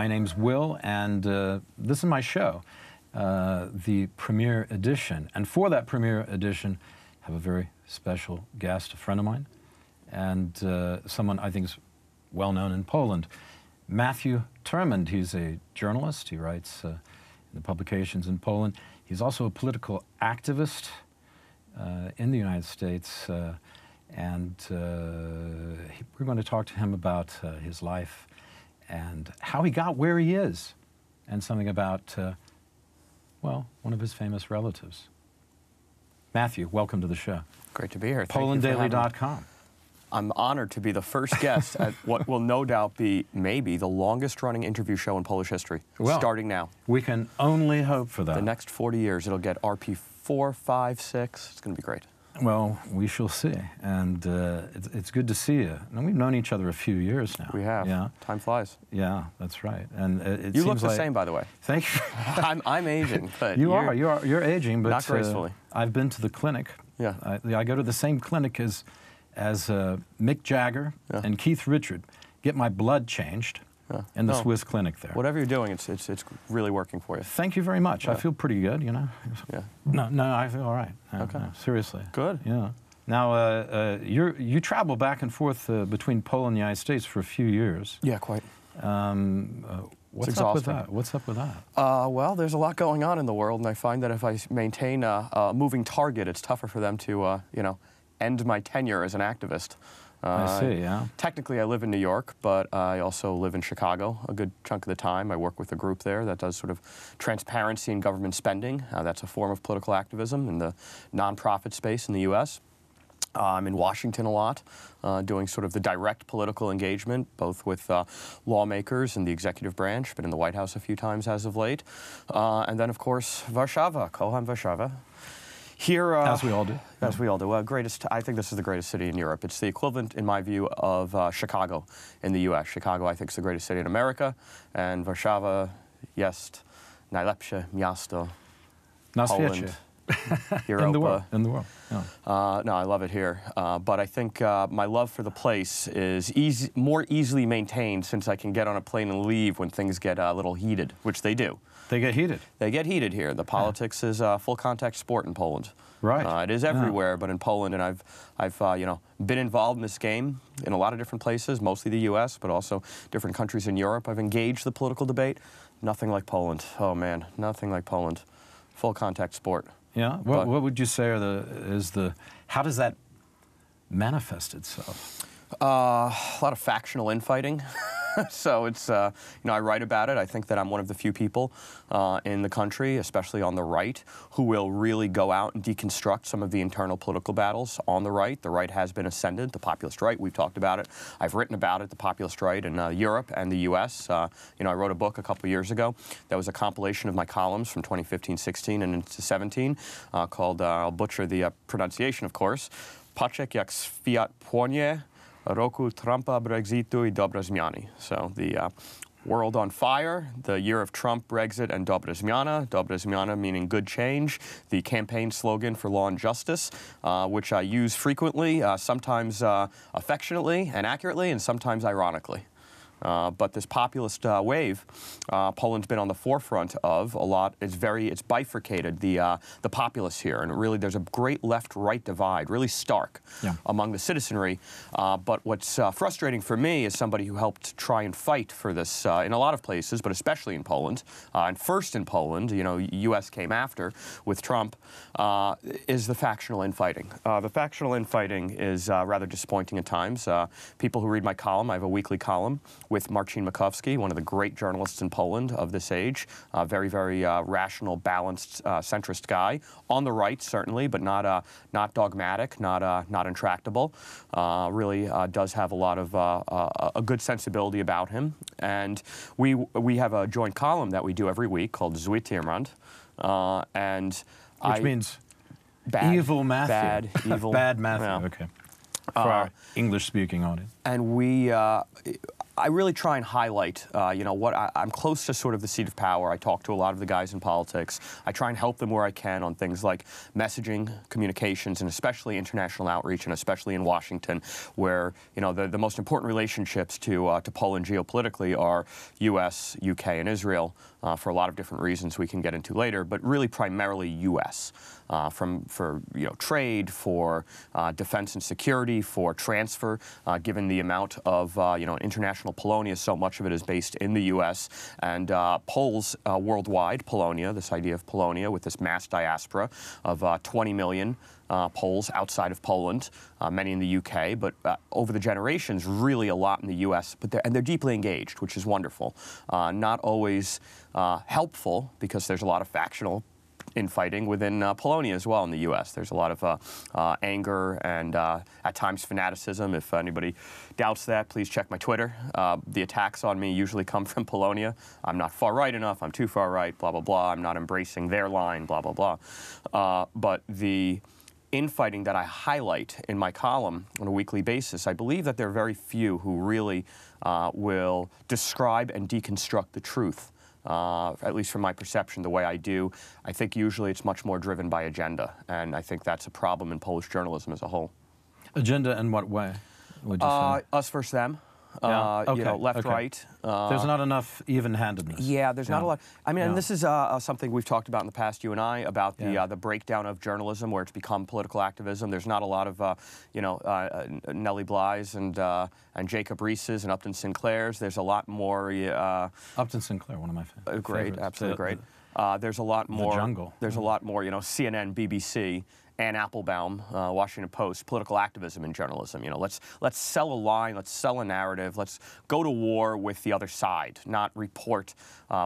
My name's Will, and this is my show, the premiere edition. And for that premiere edition, I have a very special guest, a friend of mine, and someone I think is well known in Poland. Matthew Turmond. He's a journalist. He writes in the publications in Poland. He's also a political activist in the United States, and we're going to talk to him about his life and how he got where he is, and something about, well, one of his famous relatives. Matthew, welcome to the show. Great to be here. PolandDaily.com. I'm honored to be the first guest at what will no doubt be maybe the longest-running interview show in Polish history, starting now. We can only hope for that. The next 40 years, it'll get RP 4, 5, 6. It's going to be great. Well, we shall see, and it's good to see you. Now, we've known each other a few years now. We have. Yeah. Time flies. Yeah, that's right. And it you seems look the like, same, by the way. Thank you. I'm aging, but you're aging, but not gracefully. I've been to the clinic. Yeah. I go to the same clinic as Mick Jagger and Keith Richard. Get my blood changed. In the Swiss clinic there. Whatever you're doing, it's really working for you. Thank you very much. I feel pretty good, you know. Yeah. No, I feel all right. Okay. No, seriously. Good. Yeah. Now, you travel back and forth between Poland and the United States for a few years. Yeah, quite. What's up with that? What's up with that? Well, there's a lot going on in the world, and I find that if I maintain a moving target, it's tougher for them to, you know, end my tenure as an activist. I see, yeah. Technically, I live in New York, but I also live in Chicago a good chunk of the time. I work with a group there that does sort of transparency in government spending. That's a form of political activism in the nonprofit space in the U.S. I'm in Washington a lot, doing sort of the direct political engagement, both with lawmakers and the executive branch, been in the White House a few times as of late. And then, of course, Warszawa, Kocham Warszawa. Here, as we all do. As we all do. I think this is the greatest city in Europe. It's the equivalent, in my view, of Chicago in the U.S. Chicago, I think, is the greatest city in America, and Warszawa jest najlepsze miasto. Poland, Europa. In the world. Yeah. No, I love it here. But I think my love for the place is more easily maintained since I can get on a plane and leave when things get a little heated, which they do. They get heated. They get heated here. The politics is a full contact sport in Poland. Right. It is everywhere, but in Poland, and I've you know, been involved in this game in a lot of different places, mostly the U.S., but also different countries in Europe. I've engaged the political debate. Nothing like Poland. Oh man, nothing like Poland. Full contact sport. Yeah. What would you say how does that manifest itself? A lot of factional infighting. So it's, you know, I write about it. I think that I'm one of the few people in the country, especially on the right, who will really go out and deconstruct some of the internal political battles on the right. The right has been ascendant, the populist right. We've talked about it. I've written about it, the populist right in Europe and the U.S. You know, I wrote a book a couple years ago that was a compilation of my columns from 2015, 16, and into 17 called, I'll butcher the pronunciation, of course, Paczek jak Fiat Płonie, Roku Trumpa, Brexitu I dobre zmiany. So the world on fire, the year of Trump, Brexit, and dobre zmiana. Dobre zmiana meaning good change, the campaign slogan for law and justice, which I use frequently, sometimes affectionately and accurately, and sometimes ironically. But this populist wave, Poland's been on the forefront of a lot. It's bifurcated the populace here, and really there's a great left-right divide, really stark among the citizenry. But what's frustrating for me as somebody who helped try and fight for this in a lot of places, but especially in Poland, and first in Poland, you know, U.S. came after with Trump, is the factional infighting. The factional infighting is rather disappointing at times. People who read my column, I have a weekly column with Marcin Makowski, one of the great journalists in Poland of this age. Very, very rational, balanced, centrist guy. On the right, certainly, but not dogmatic, not intractable. Really does have a lot of a good sensibility about him. And we have a joint column that we do every week called Zły Tyrmand. Which means evil Matthew. Bad, evil. Bad Matthew, okay. For our English-speaking audience. And I really try and highlight, you know, what I'm close to sort of the seat of power. I talk to a lot of the guys in politics. I try and help them where I can on things like messaging, communications, and especially international outreach, and especially in Washington, where, you know, the most important relationships to Poland geopolitically are U.S., U.K., and Israel, for a lot of different reasons we can get into later, but really primarily U.S. For you know, trade, for defense and security, for transfer, given the amount of you know, international Polonia, so much of it is based in the U.S. and Poles worldwide, Polonia, this idea of Polonia with this mass diaspora of 20 million Poles outside of Poland, many in the U.K., but over the generations, really a lot in the U.S. But they're deeply engaged, which is wonderful. Not always helpful, because there's a lot of factional infighting within Polonia as well in the U.S. There's a lot of anger and at times fanaticism. If anybody doubts that, please check my Twitter. The attacks on me usually come from Polonia. I'm not far right enough. I'm too far right, blah, blah, blah. I'm not embracing their line, blah, blah, blah. But the infighting that I highlight in my column on a weekly basis, I believe that there are very few who really will describe and deconstruct the truth. At least from my perception, the way I do. I think usually it's much more driven by agenda, and I think that's a problem in Polish journalism as a whole. Agenda in what way, would you say? Us versus them. Yeah. Okay. You know, left, Okay. right. There's not enough even-handedness. Yeah, there's not a lot. I mean, Yeah. and this is something we've talked about in the past, you and I, about the breakdown of journalism, where it's become political activism. There's not a lot of, you know, Nellie Bly's and Jacob Reese's and Upton Sinclair's. There's a lot more. Upton Sinclair, one of my favorites. Great, absolutely great. There's a lot more. The Jungle. There's a lot more, you know, CNN, BBC. Ann Applebaum, Washington Post, political activism in journalism. You know, let's sell a line, let's sell a narrative, let's go to war with the other side, not report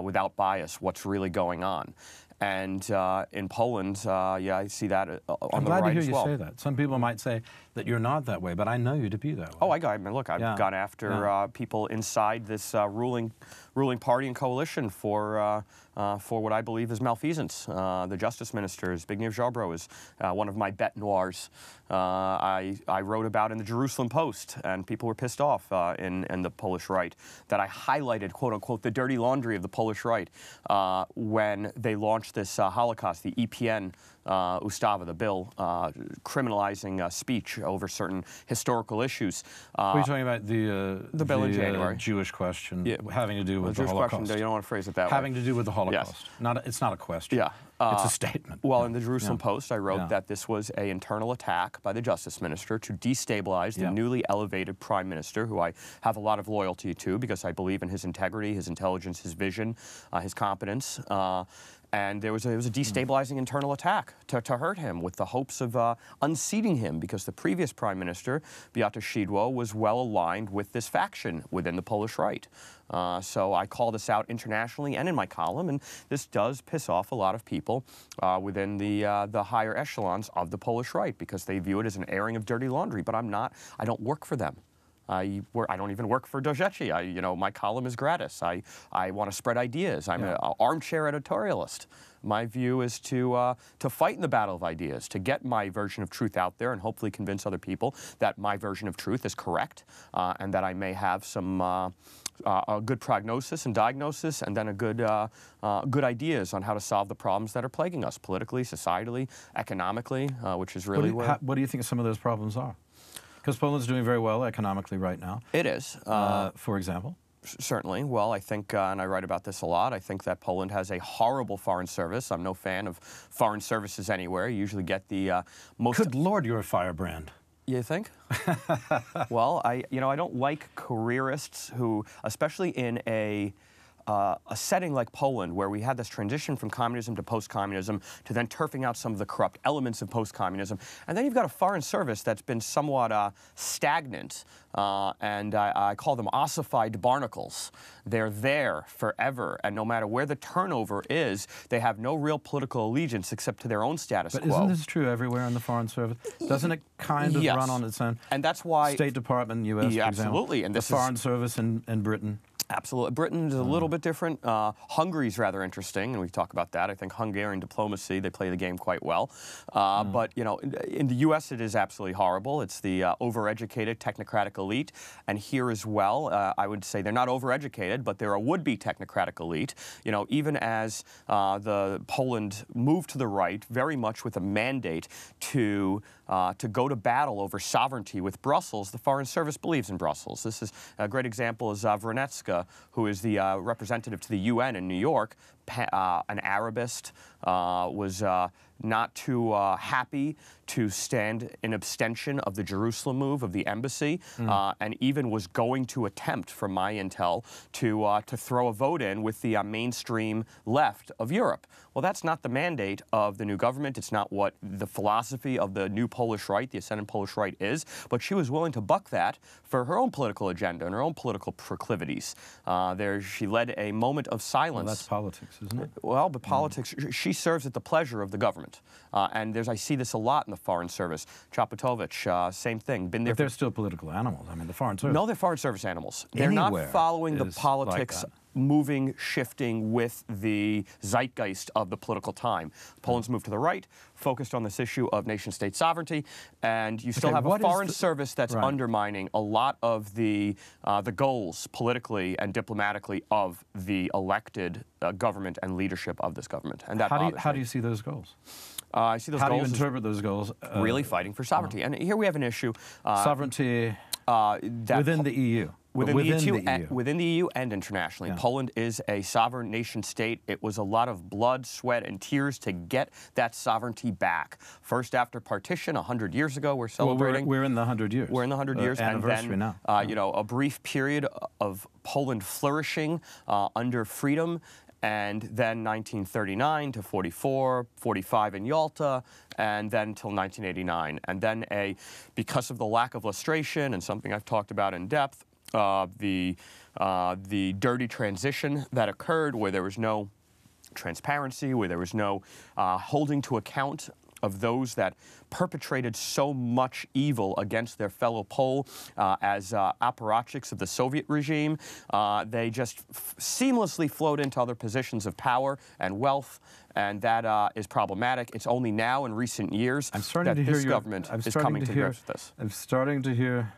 without bias what's really going on. And in Poland, yeah, I see that on the right as well. I'm glad to hear you say that. Some people might say that you're not that way, but I know you to be that way. Oh, I mean, look, I've gone after people inside this ruling party and coalition for what I believe is malfeasance. The Justice Minister, Zbigniew Ziobro, is one of my bête noirs. I wrote about in the Jerusalem Post, and people were pissed off in the Polish right, that I highlighted, quote unquote, the dirty laundry of the Polish right when they launched this Holocaust, the EPN Ustawa, the bill criminalizing speech over certain historical issues. Are you talking about the bill in January? Jewish question having to do with the Jewish Holocaust? Question, you don't want to phrase it that way. Having to do with the Holocaust. Yes. It's not a question. Yeah. It's a statement. Well, in the Jerusalem Post, I wrote that this was an internal attack by the Justice Minister to destabilize the newly elevated Prime Minister, who I have a lot of loyalty to because I believe in his integrity, his intelligence, his vision, his competence. And it was a destabilizing internal attack to hurt him, with the hopes of unseating him, because the previous Prime Minister, Beata Szydło, was well aligned with this faction within the Polish right. So I call this out internationally and in my column, and this does piss off a lot of people within the higher echelons of the Polish right, because they view it as an airing of dirty laundry. But I don't work for them. I don't even work for Dojeci. You know, my column is gratis. I want to spread ideas. I'm an armchair editorialist. My view is to fight in the battle of ideas, to get my version of truth out there and hopefully convince other people that my version of truth is correct, and that I may have some a good prognosis and diagnosis, and then a good ideas on how to solve the problems that are plaguing us politically, societally, economically, which is really what do you think some of those problems are? Because Poland's doing very well economically right now. It is. For example? Certainly. Well, I think, and I write about this a lot, I think that Poland has a horrible foreign service. I'm no fan of foreign services anywhere. You usually get the most... Good Lord, you're a firebrand. You think? Well, I don't like careerists who, especially in a setting like Poland, where we had this transition from communism to post-communism, to then turfing out some of the corrupt elements of post-communism, and then you've got a foreign service that's been somewhat stagnant, and I call them ossified barnacles. They're there forever, and no matter where the turnover is, they have no real political allegiance except to their own status quo. But isn't this true everywhere in the foreign service? Doesn't it kind of run on its own? And that's why... State Department in the U.S., for example. Absolutely. And the Foreign Service in Britain. Absolutely. Britain is a little bit different. Hungary's rather interesting, and we talk about that. I think Hungarian diplomacy, they play the game quite well. But, you know, in the U.S. it is absolutely horrible. It's the overeducated technocratic elite. And here as well, I would say they're not overeducated, but they're a would-be technocratic elite. You know, even as the Poland moved to the right, very much with a mandate to go to battle over sovereignty with Brussels, the Foreign Service believes in Brussels. This is a great example is Vernetska, who is the representative to the UN in New York, an Arabist, was not too happy to stand in abstention of the Jerusalem move of the embassy, and even was going to attempt, from my intel, to throw a vote in with the mainstream left of Europe. Well, that's not the mandate of the new government. It's not what the philosophy of the new Polish right, the ascendant Polish right, is. But she was willing to buck that for her own political agenda and her own political proclivities. She led a moment of silence. Well, that's politics, isn't it? Well, but politics, she serves at the pleasure of the government. And I see this a lot in the Foreign Service. Chapotovich, same thing. Been there. But they're still political animals. I mean, the Foreign Service. No, they're Foreign Service animals. They're not following the politics, like moving, shifting with the zeitgeist of the political time. Poland's moved to the right, focused on this issue of nation-state sovereignty, and you still have a Foreign Service that's undermining a lot of the goals politically and diplomatically of the elected government and leadership of this government. And that how do you see those goals? I see those goals. How do you interpret those goals? Really fighting for sovereignty. And here we have an issue. Sovereignty within the EU. Within the EU and internationally. Yeah. Poland is a sovereign nation state. It was a lot of blood, sweat, and tears to get that sovereignty back. First after partition, 100 years ago, we're celebrating. Well, we're in the 100 years. We're in the 100 years. Anniversary and then, now. You know, a brief period of Poland flourishing under freedom. And then 1939 to 44, 45 in Yalta, and then until 1989. And then because of the lack of lustration and something I've talked about in depth, the dirty transition that occurred where there was no transparency, where there was no holding to account of those that perpetrated so much evil against their fellow Pole as apparatchiks of the Soviet regime. They just seamlessly flowed into other positions of power and wealth, and that is problematic. It's only now in recent years that this government is coming to grips with this. I'm starting to hear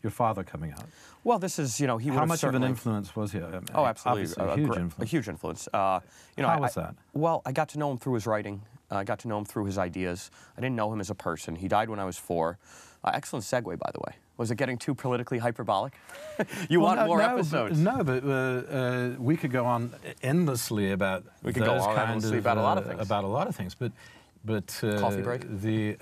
your father coming out. Well, this is, you know, he would How have much of an influence was he? Oh, absolutely. A huge influence. A huge influence. You know, How was that? Well, I got to know him through his writing. I got to know him through his ideas. I didn't know him as a person. He died when I was 4. Excellent segue, by the way. Was it getting too politically hyperbolic? You want more episodes? No, but we could go on endlessly about a lot of things. About a lot of things, but coffee break. The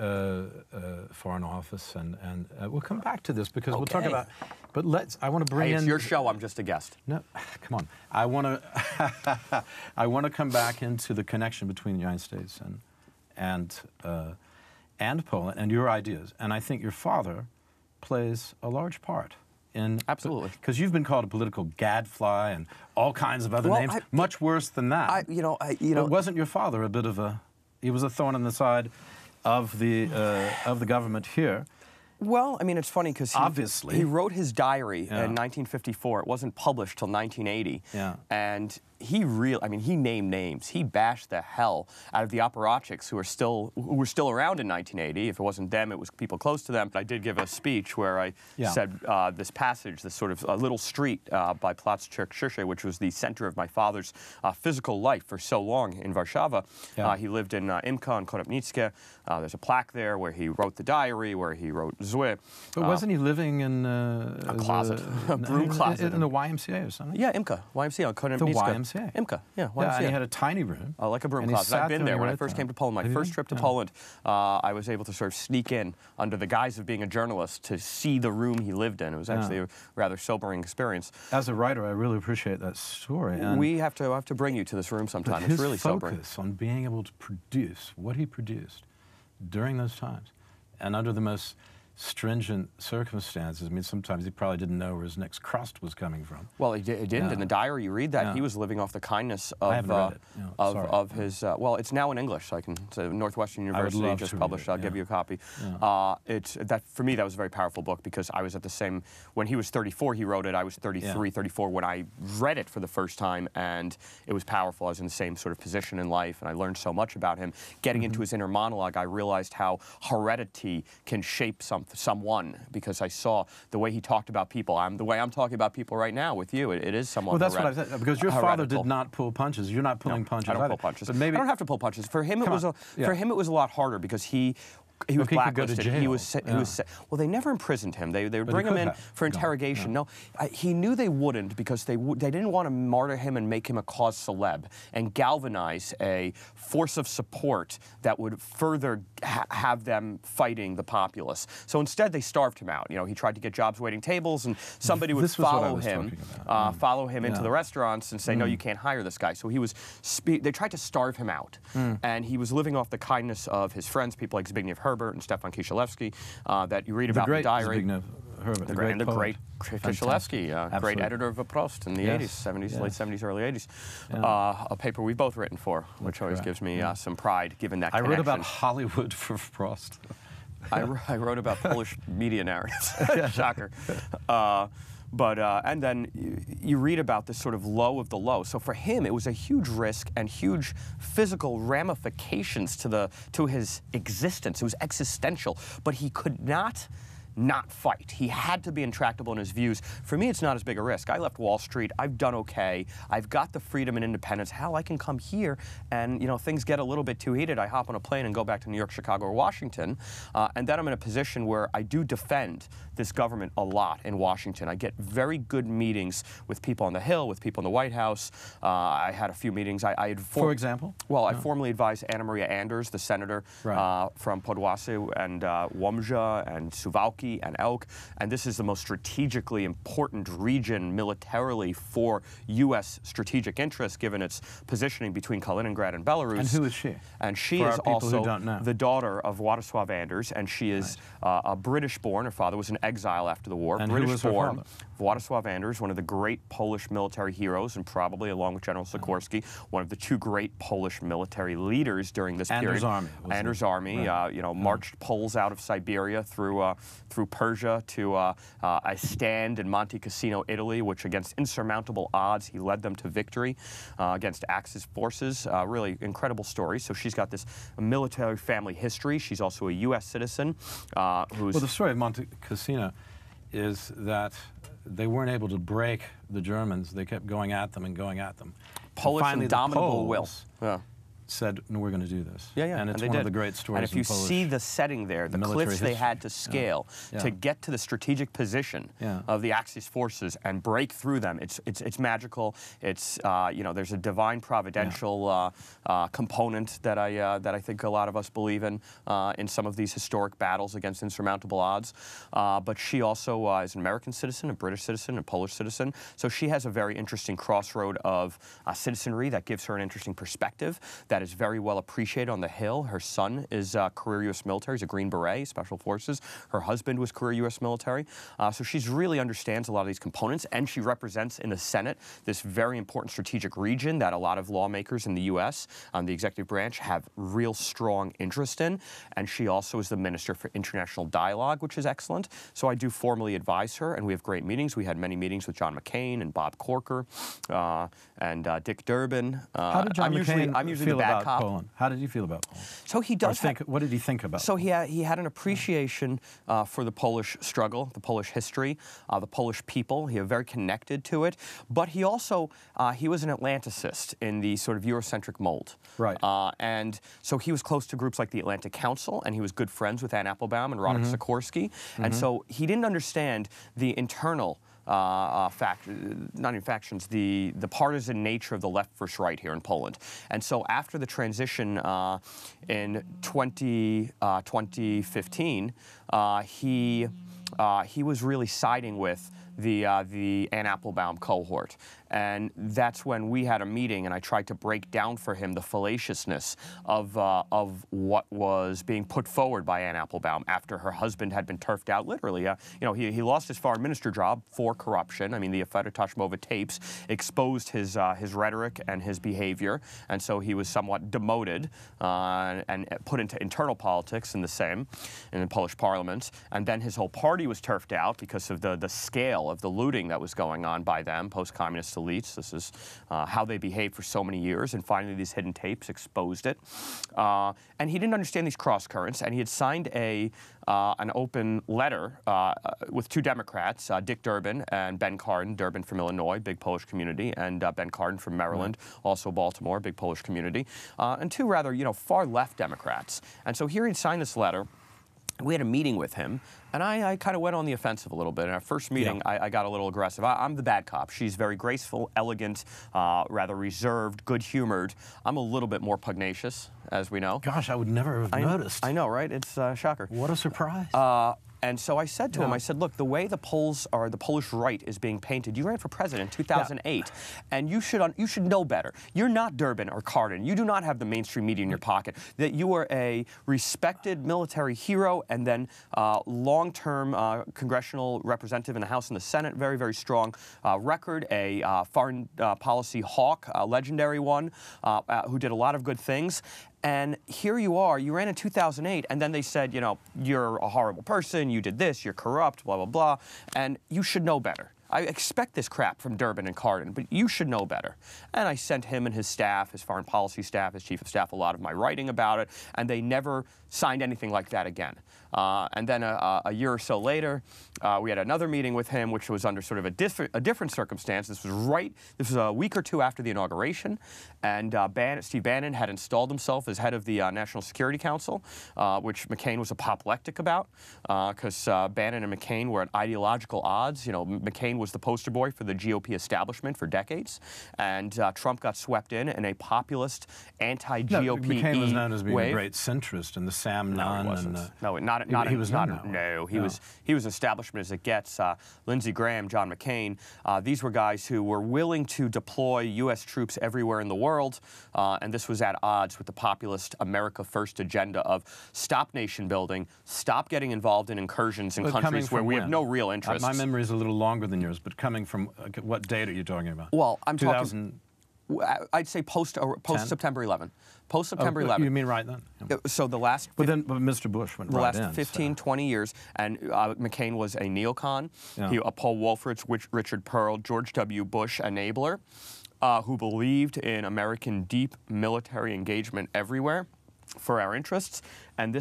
Foreign Office and we'll come back to this because we'll talk about. But I want to bring in. It's your show. I'm just a guest. No, come on. I want to. I want to come back into the connection between the United States and Poland and your ideas. And I think your father plays a large part in. Absolutely. Because you've been called a political gadfly and all kinds of other names, much worse than that. But wasn't your father a bit of a? He was a thorn in the side of the government here. Well, I mean, it's funny because he wrote his diary in 1954. It wasn't published till 1980. Yeah. And he named names. He bashed the hell out of the apparatchiks who were still around in 1980. If it wasn't them, it was people close to them. I did give a speech where I said this passage, this sort of little street by Plac Czerkszy, which was the center of my father's physical life for so long in Warszawa. Yeah. He lived in Imka and Konopnickie. There's a plaque there where he wrote the diary, where he wrote Zły. But wasn't he living in a closet, a broom closet? In the YMCA or something? Yeah, Imka, YMCA on Konopnickie. The YMCA. Imka, yeah, YMCA. Yeah, and he had a tiny room. Like a broom closet. I've been there when I first came to Poland. My first trip to Poland, I was able to sort of sneak in under the guise of being a journalist to see the room he lived in. It was actually a rather sobering experience. As a writer, I really appreciate that story. And we have to bring you to this room sometime. It's really sobering. His focus on being able to produce what he produced during those times, and under the most stringent circumstances. I mean, sometimes he probably didn't know where his next crust was coming from. Well, he didn't. In the diary, you read that he was living off the kindness of his. Well, it's now in English. So I can. So Northwestern University just published. I'll give you a copy. For me, that was a very powerful book because I was at the same. When he was 34, he wrote it. I was 33, 34 when I read it for the first time, and it was powerful. I was in the same sort of position in life, and I learned so much about him. Getting into his inner monologue, I realized how heredity can shape someone, because I saw the way he talked about people. The way I'm talking about people right now with you. It is somewhat. Well, that's what I said. Because your father did not pull punches. You're not pulling punches. I don't pull punches. But maybe I don't have to pull punches. For him, it was a lot harder because he was blacklisted. He was well, they never imprisoned him. They would bring him in for interrogation. No, he knew they wouldn't because they didn't want to martyr him and make him a cause celeb and galvanize a force of support that would further have them fighting the populace. So instead, they starved him out. You know, he tried to get jobs waiting tables, and somebody would follow him into the restaurants and say, "No, you can't hire this guy." So he was. They tried to starve him out, and he was living off the kindness of his friends, people like Zbigniew Herbert and Stefan Kieślowski, that you read about in the diary. Zbigniew Herbert, the great Kieślowski, great editor of Prost in the 80s, 70s, late 70s, early 80s. A paper we've both written for, which always gives me some pride, given that connection. I wrote about Hollywood for Prost. I wrote about Polish media narratives. Shocker. And then you read about this sort of low of the low. So for him, it was a huge risk and huge physical ramifications to his existence. It was existential, but he could not fight. He had to be intractable in his views. For me, it's not as big a risk. I left Wall Street. I've done okay. I've got the freedom and independence. Hell, I can come here and, you know, things get a little bit too heated. I hop on a plane and go back to New York, Chicago, or Washington. And then I'm in a position where I do defend this government a lot in Washington. I get very good meetings with people on the Hill, with people in the White House. I had a few meetings. For example? Well, I formally advised Anna Maria Anders, the senator from Podlasie and Łomża and Suwałki and Elk, and this is the most strategically important region militarily for U.S. strategic interests, given its positioning between Kaliningrad and Belarus. And who is she? And she is also the daughter of Władysław Anders, and she is a British-born. Her father was in exile after the war. And who was her father? Władysław Anders, one of the great Polish military heroes, and probably, along with General Sikorski, one of the two great Polish military leaders during this period. Anders' army, you know, marched Poles out of Siberia through Persia to a stand in Monte Cassino, Italy, which against insurmountable odds, he led them to victory against Axis forces. Really incredible story. So she's got this military family history. She's also a U.S. citizen who's... Well, the story of Monte Cassino is that they weren't able to break the Germans. They kept going at them and going at them. Polish indomitable will. Said, no, we're going to do this. And it's one of the great stories. And if you see the setting there, the cliffs they had to scale to get to the strategic position of the Axis forces and break through them, it's magical. It's you know, there's a divine providential component that I think a lot of us believe in some of these historic battles against insurmountable odds. But she also is an American citizen, a British citizen, a Polish citizen. So she has a very interesting crossroad of citizenry that gives her an interesting perspective that is very well appreciated on the Hill. Her son is career U.S. military. He's a Green Beret, Special Forces. Her husband was career U.S. military. So she really understands a lot of these components, and she represents in the Senate this very important strategic region that a lot of lawmakers in the U.S., the executive branch, have real strong interest in. And she also is the Minister for International Dialogue, which is excellent. So I do formally advise her, and we have great meetings. We had many meetings with John McCain and Bob Corker and Dick Durbin. How did John McCain I'm usually the bad cop. Poland? How did he feel about Poland? So he does what did he think about So he had an appreciation for the Polish struggle, the Polish history, the Polish people. He was very connected to it. But he also, he was an Atlanticist in the sort of Eurocentric mold. Right. And so he was close to groups like the Atlantic Council, and he was good friends with Anne Applebaum and Radek Sikorski. And so he didn't understand the internal not even factions, the partisan nature of the left versus right here in Poland. And so after the transition in 2015, he was really siding with the Ann Applebaum cohort. And that's when we had a meeting, and I tried to break down for him the fallaciousness of what was being put forward by Ann Applebaum after her husband had been turfed out, literally. You know, he lost his foreign minister job for corruption. I mean, the Afeta Tashmova tapes exposed his rhetoric and his behavior, and so he was somewhat demoted and put into internal politics in the Polish parliament. And then his whole party was turfed out because of the scale of the looting that was going on by them, post-communist elites. This is how they behaved for so many years, and finally these hidden tapes exposed it. And he didn't understand these cross currents, and he had signed an open letter with two Democrats, Dick Durbin and Ben Cardin. Durbin from Illinois, big Polish community, and Ben Cardin from Maryland, also Baltimore, big Polish community, and two rather, far left Democrats. And so here he'd signed this letter. We had a meeting with him, and I kind of went on the offensive a little bit. In our first meeting, I got a little aggressive. I'm the bad cop. She's very graceful, elegant, rather reserved, good-humored. I'm a little bit more pugnacious, as we know. Gosh, I would never have noticed. I know, right? It's a shocker. What a surprise. And so I said to him, I said, look, the way the Poles are, the Polish right is being painted, you ran for president in 2008, and you should know better. You're not Durbin or Cardin. You do not have the mainstream media in your pocket. That you are a respected military hero and then long-term congressional representative in the House and the Senate, very, very strong record, a foreign policy hawk, a legendary one, who did a lot of good things. And here you are, you ran in 2008, and then they said, you're a horrible person, you did this, you're corrupt, blah, blah, blah, and you should know better. I expect this crap from Durbin and Cardin, but you should know better. And I sent him and his staff, his foreign policy staff, his chief of staff, a lot of my writing about it, and they never signed anything like that again. And then a year or so later, we had another meeting with him, which was under sort of a different circumstance. This was a week or two after the inauguration, and Steve Bannon had installed himself as head of the National Security Council, which McCain was apoplectic about, because Bannon and McCain were at ideological odds. McCain was the poster boy for the GOP establishment for decades, and Trump got swept in a populist, anti-GOP McCain was known as being wave. a great centrist, and the Sam Nunn. He was not. He was establishment as it gets. Lindsey Graham, John McCain. These were guys who were willing to deploy U.S. troops everywhere in the world, and this was at odds with the populist America First agenda of stop nation building, stop getting involved in incursions in countries where we have no real interest. My memory is a little longer than yours, but coming from what date are you talking about? Well, I'm 2000... talking. I'd say post September 11. Post September 11. You mean right then? Yeah. So the last. But Mr. Bush went right in. The last 15, 20 years, and McCain was a neocon. Yeah. Paul Wolfowitz, Richard Pearl, George W. Bush enabler, who believed in American deep military engagement everywhere for our interests. And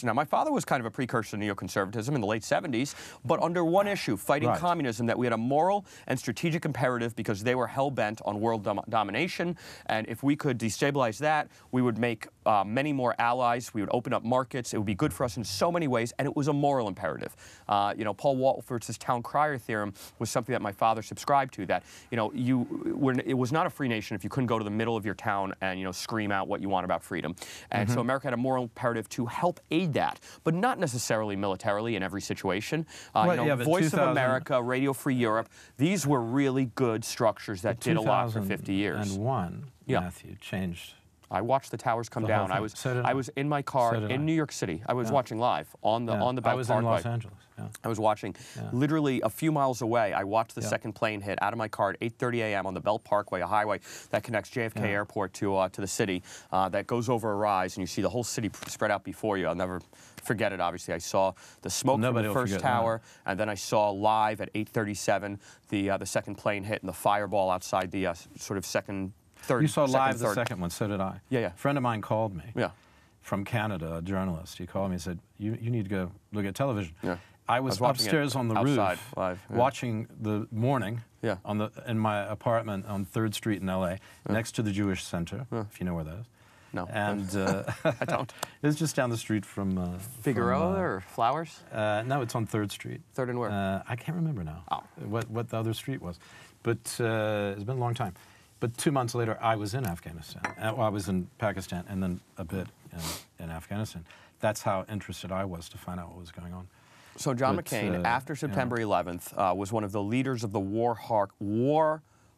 now, my father was kind of a precursor to neoconservatism in the late 70s, but under one issue, fighting communism, that we had a moral and strategic imperative because they were hell-bent on world domination, and if we could destabilize that, we would make many more allies, we would open up markets, it would be good for us in so many ways, and it was a moral imperative. Paul Wolfowitz's town crier theorem was something that my father subscribed to, that, it was not a free nation if you couldn't go to the middle of your town and, scream out what you want about freedom. And so America had a moral imperative to help aid that, but not necessarily militarily in every situation. Voice of America, Radio Free Europe, these were really good structures that did a lot for 50 years. 2001, Matthew, changed. I watched the towers come down. I was in my car in New York City. I was watching live on the Belt Parkway. I was in Los Angeles. Yeah. I was watching literally a few miles away. I watched the second plane hit out of my car at 8:30 a.m. on the Belt Parkway, a highway that connects JFK Airport to the city, that goes over a rise, and you see the whole city spread out before you. I'll never forget it. Obviously, I saw the smoke from the first tower, and then I saw live at 8:37 the second plane hit and the fireball outside the sort of third. You saw live the second one. So did I. Yeah. A friend of mine called me. Yeah. From Canada, a journalist. He called me and said, "You need to go look at television." Yeah. I was upstairs on the roof live, watching the morning in my apartment on 3rd Street in L.A. next to the Jewish Center, if you know where that is. No. And I don't. It's just down the street from Figueroa or Flowers? No, it's on 3rd Street. 3rd and where? I can't remember now. Oh. What the other street was, but it's been a long time. But 2 months later, I was in Afghanistan. I was in Pakistan, and then a bit in Afghanistan. That's how interested I was to find out what was going on. So John But, McCain, after September 11th, was one of the leaders of the war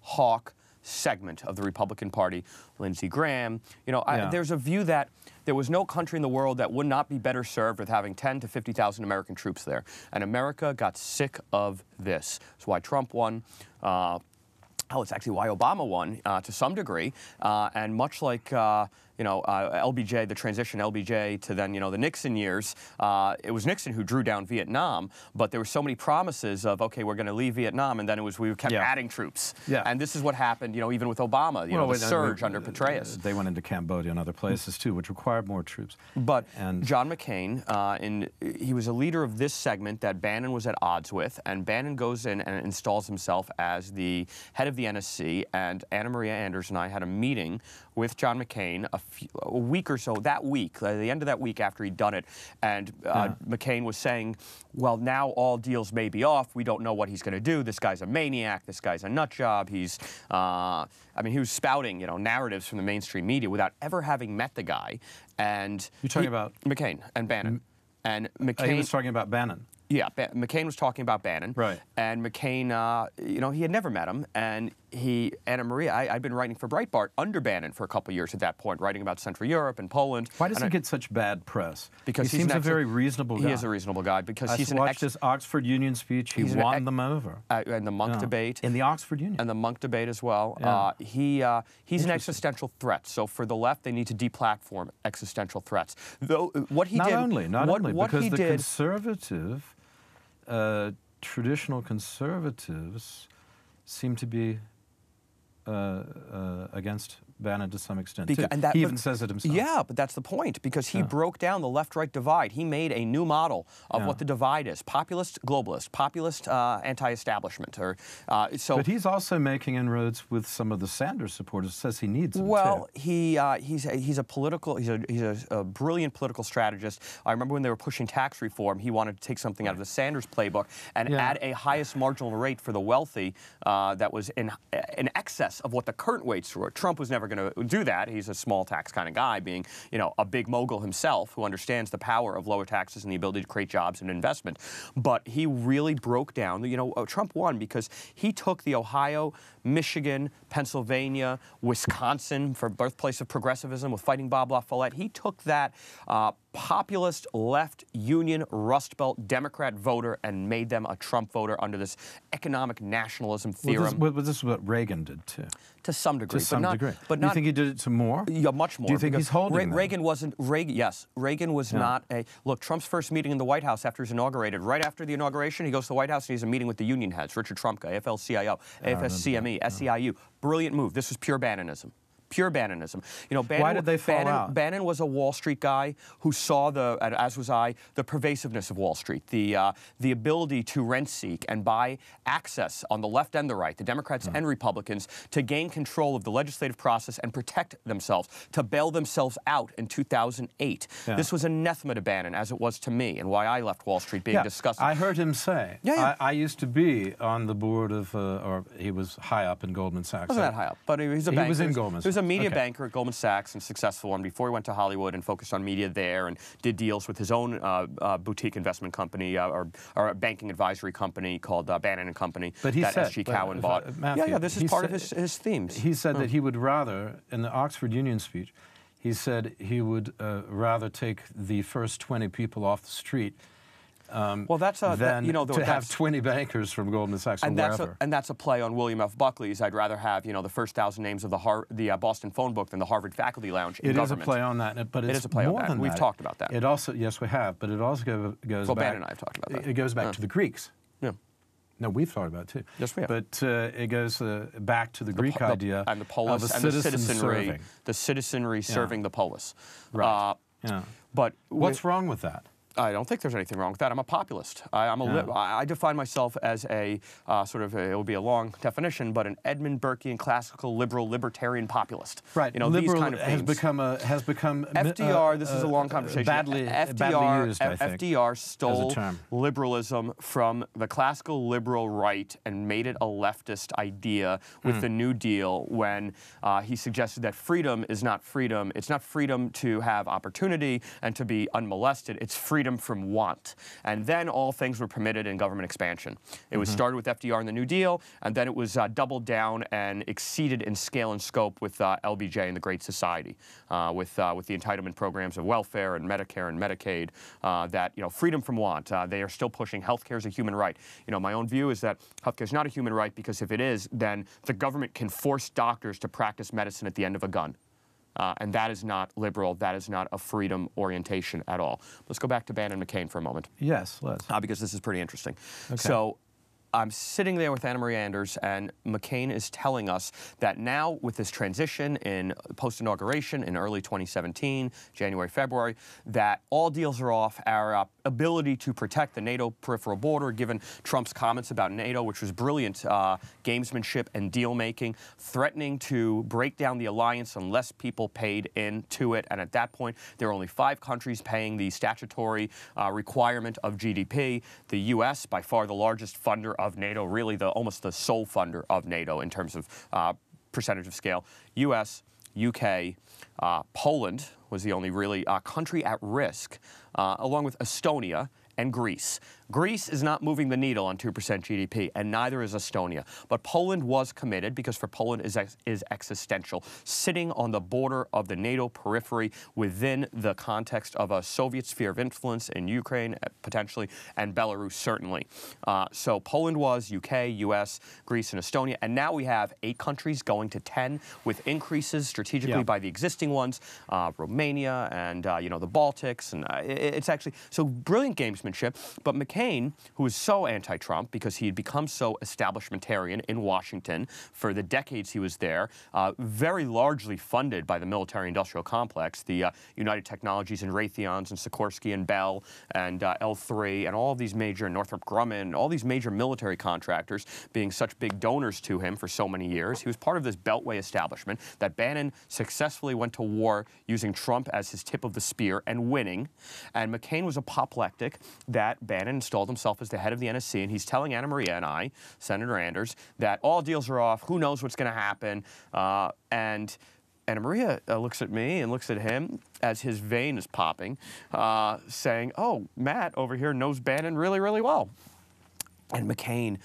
hawk segment of the Republican Party. Lindsey Graham, there's a view that there was no country in the world that would not be better served with having 10 to 50,000 American troops there. And America got sick of this. That's why Trump won. It's actually why Obama won to some degree. And much like LBJ, the transition LBJ to then, the Nixon years, it was Nixon who drew down Vietnam, but there were so many promises of, okay, we're going to leave Vietnam, and then we kept adding troops. Yeah. And this is what happened, even with Obama, the surge under Petraeus. They went into Cambodia and other places too, which required more troops. But John McCain, he was a leader of this segment that Bannon was at odds with, and Bannon goes in and installs himself as the head of the NSC, and Anna Maria Anders and I had a meeting with John McCain a week or so, that week, at the end of that week after he'd done it, and McCain was saying, well, now all deals may be off. We don't know what he's going to do. This guy's a maniac. This guy's a nut job. He's, he was spouting, narratives from the mainstream media without ever having met the guy. And you're talking about McCain and Bannon. And McCain, he was talking about Bannon. Yeah, McCain was talking about Bannon. Right. And McCain, he had never met him. And Anna Maria, I'd been writing for Breitbart under Bannon for a couple of years at that point, writing about Central Europe and Poland. Why does he get such bad press? Because he seems a very reasonable guy. He is a reasonable guy because I watched his Oxford Union speech. He won them over. And the Monk debate. In the Oxford Union. And the Monk debate as well. Yeah. He's an existential threat. So for the left, they need to deplatform existential threats. Though what he not did, only what because he the did, conservative. Traditional conservatives seem to be against Bannon to some extent, too. He even says it himself. Yeah, but that's the point, because he broke down the left-right divide. He made a new model of what the divide is: populist, globalist, populist, anti-establishment. But he's also making inroads with some of the Sanders supporters. Says he needs them, well, too. he's a brilliant political strategist. I remember when they were pushing tax reform, he wanted to take something out of the Sanders playbook and add a highest marginal rate for the wealthy that was in excess of what the current rates were. Trump was never going to do that. He's a small tax kind of guy, being, a big mogul himself who understands the power of lower taxes and the ability to create jobs and investment. But he really broke down, Trump won because he took the Ohio, Michigan, Pennsylvania, Wisconsin, for birthplace of progressivism with Fighting Bob La Follette. He took that populist left Union Rust Belt Democrat voter and made them a Trump voter under this economic nationalism theorem. This is what Reagan did too. To some degree. To some degree. But do you think he did it to more? Yeah, much more. Do you think he's holding Reagan wasn't. Yes, Reagan was not a. Look, Trump's first meeting in the White House after he's inaugurated. Right after the inauguration, he goes to the White House and he has a meeting with the union heads: Richard Trumka, AFL-CIO, AFSCME, SEIU. Brilliant move. This was pure Bannonism. Pure Bannonism. Why did they fall out? Bannon was a Wall Street guy who saw as was I, the pervasiveness of Wall Street, the ability to rent seek and buy access on the left and the right, the Democrats and Republicans, to gain control of the legislative process and protect themselves, to bail themselves out in 2008. Yeah. This was anathema to Bannon, as it was to me, and why I left Wall Street being disgusted. I heard him say, I used to be on the board of, or he was high up in Goldman Sachs. Wasn't that high up, but he was a banker. He was in Goldman Sachs. He was a media banker at Goldman Sachs, and successful one before he went to Hollywood and focused on media there and did deals with his own boutique investment company or a banking advisory company called Bannon & Company that S.G. Cowan bought. Matthew, this is part of his themes. He said that he would rather, in the Oxford Union speech, he said he would rather take the first 20 people off the street well, that's than to have 20 bankers from Goldman Sachs or wherever. And that's a play on William F. Buckley's. I'd rather have the first 1,000 names of the Boston phone book than the Harvard faculty lounge in government. It is a play on that, but it's a play more on that. than that. We've talked about that. It also, yes, we have, but it also goes back. Bannon and I have talked about that. It goes back to the Greeks. Yeah. No, we've talked about it too. Yes, we have. But it goes back to the Greek idea and the polis of and the citizenry serving the polis. Right. But what's wrong with that? I don't think there's anything wrong with that. I'm a populist. I define myself as a it will be a long definition, but an Edmund Burkean classical liberal libertarian populist. Right. Liberal these kind of has become FDR. This is a long conversation. Badly used, I think, FDR stole as a term. liberalism from the classical liberal right and made it a leftist idea with the New Deal when he suggested that freedom is not freedom. It's not freedom to have opportunity and to be unmolested. It's freedom freedom from want. And then all things were permitted in government expansion. It was started with FDR and the New Deal, and then it was doubled down and exceeded in scale and scope with LBJ and the Great Society, with the entitlement programs of welfare and Medicare and Medicaid, that, freedom from want. They are still pushing healthcare as a human right. My own view is that healthcare is not a human right, because if it is, then the government can force doctors to practice medicine at the end of a gun. And that is not liberal. That is not a freedom orientation at all. Let's go back to Bannon and McCain for a moment. Yes, let's. Because this is pretty interesting. Okay. So I'm sitting there with Anna Marie Anders, and McCain is telling us that now, with this transition in post-inauguration in early 2017, January, February, that all deals are off. Our ability to protect the NATO peripheral border, given Trump's comments about NATO, which was brilliant gamesmanship and deal-making, threatening to break down the alliance unless people paid into it. And at that point, there are only 5 countries paying the statutory requirement of GDP. The U.S., by far the largest funder of NATO, really almost the sole funder of NATO in terms of percentage of scale. U.S., U.K., Poland was the only really country at risk, along with Estonia and Greece. Greece is not moving the needle on 2% GDP, and neither is Estonia. But Poland was committed, because for Poland is existential, sitting on the border of the NATO periphery within the context of a Soviet sphere of influence in Ukraine, potentially, and Belarus, certainly. So Poland was, UK, US, Greece, and Estonia. And now we have 8 countries going to 10, with increases strategically by the existing ones, Romania and, the Baltics. And it's actually, so brilliant gamesmanship. But McCain, who was so anti-Trump because he had become so establishmentarian in Washington for the decades he was there, very largely funded by the military-industrial complex, the United Technologies and Raytheons and Sikorsky and Bell and L3 and all of these major, Northrop Grumman, all these major military contractors being such big donors to him for so many years. He was part of this Beltway establishment that Bannon successfully went to war using Trump as his tip of the spear and winning. And McCain was apoplectic that Bannon installed himself as the head of the NSC, and he's telling Anna Maria and I, Senator Anders, that all deals are off, who knows what's going to happen, and Anna Maria looks at me and looks at him as his vein is popping, saying, oh, Matt over here knows Bannon really, really well. And McCain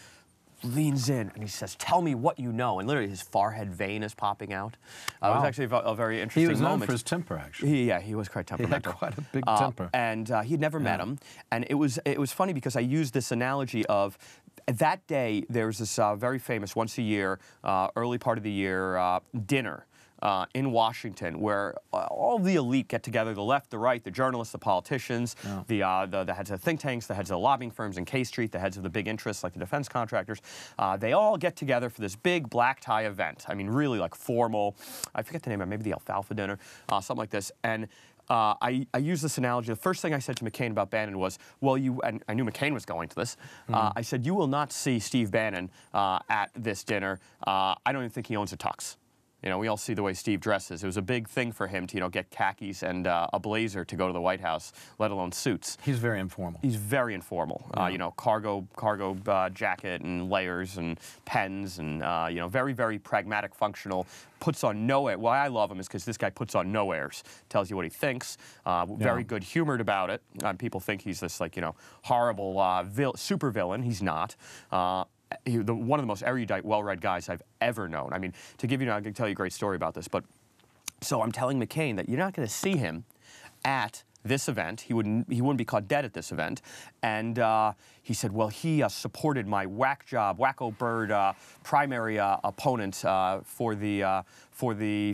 leans in and he says, tell me what you know. And literally his forehead vein is popping out. It was actually a very interesting moment. He was known for his temper, actually. He was quite temperamental. He had quite a big temper. And he'd never met him. And it was funny because I used this analogy of that day, there was this very famous once a year, early part of the year, dinner in Washington, where all the elite get together, the left, the right, the journalists, the politicians, the heads of think tanks, the heads of lobbying firms in K Street, the heads of the big interests like the defense contractors. They all get together for this big black tie event. I mean, really like formal. I forget the name of it, maybe the alfalfa dinner, something like this. And I use this analogy. The first thing I said to McCain about Bannon was, well, and I knew McCain was going to this. I said, you will not see Steve Bannon at this dinner. I don't even think he owns a tux. We all see the way Steve dresses. It was a big thing for him to, get khakis and a blazer to go to the White House, let alone suits. He's very informal. He's very informal. Cargo jacket and layers and pens and, very, very pragmatic, functional. Puts on no air. Why I love him is because this guy puts on no airs. Tells you what he thinks. Very good humored about it. People think he's this, horrible super villain. He's not. One of the most erudite, well-read guys I've ever known. I mean, I can tell you a great story about this, but so I'm telling McCain that you're not going to see him at this event. He wouldn't be caught dead at this event. And he said, well, he supported my wacko bird primary opponent for the